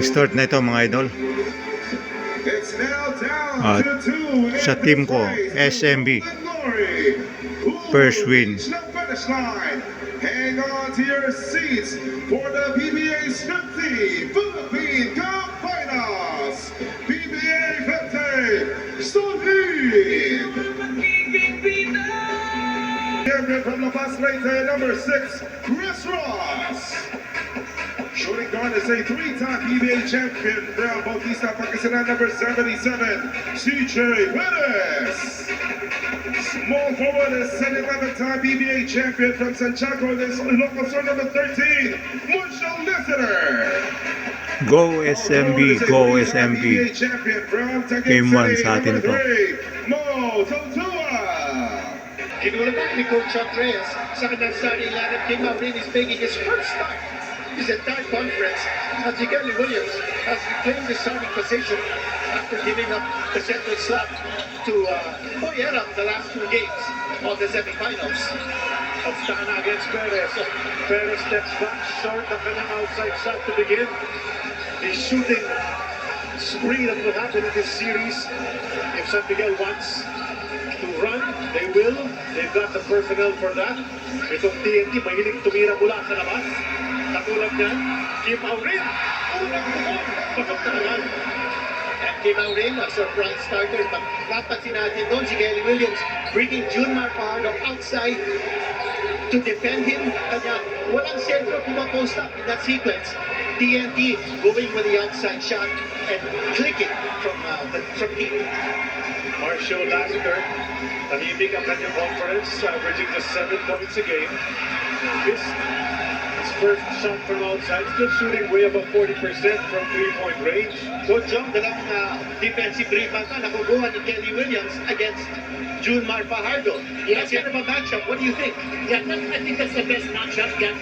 Mag-start na ito mga idol. At sa team ko, SMB. First win. Hang on to your seats for the PBA's 50 Philippine Cup Finals. PBA 50, Solid. Champion from La Paz Leyte, number 6, Chris Ross. Shooting guard is a three-time PBA champion from Bautista, Pangasinan, number 77, CJ Perez. Small forward is an 11-time PBA champion from Santiago, this local star, number 13, Marshall Listener. Go SMB, go SMB. Game 1 sa atin to. Mo Totua. Kinulabak ni Coach Andreas sa kanyang starting lineup. Kim Maureen is making his first start his entire conference as Jigali Williams has reclaimed the starting position after giving up the central slot to Boyera the last two games of the semifinals. Ostana against Perez. Perez steps back short ng kanyang outside shot to begin the shooting spree that will happen in this series. If San Miguel wants to run, they will. They've got the personnel for that. Itong TNT, mahilig tumira mula sa labas. Katulad niyan, Kim Maureen. Unang tumong. Pagod na naman. And Kim Maureen, a surprise starter. Napansin natin doon si Kelly Williams bringing Junmar Fajardo outside to defend him. Kanya walang sentro pumapost up in that sequence. TNT going with the outside shot and clicking from deep. Marshall Lassiter, tahimik ang kanyang conference, averaging just 7 points a game. His first shot from outside, still shooting way above 40% from 3-point range. Good job, dalawang defensive rebound na nakukuha ni Kelly Williams against Junmar Fajardo. That's kind of a matchup. What do you think? Yeah, I think that's the best matchup that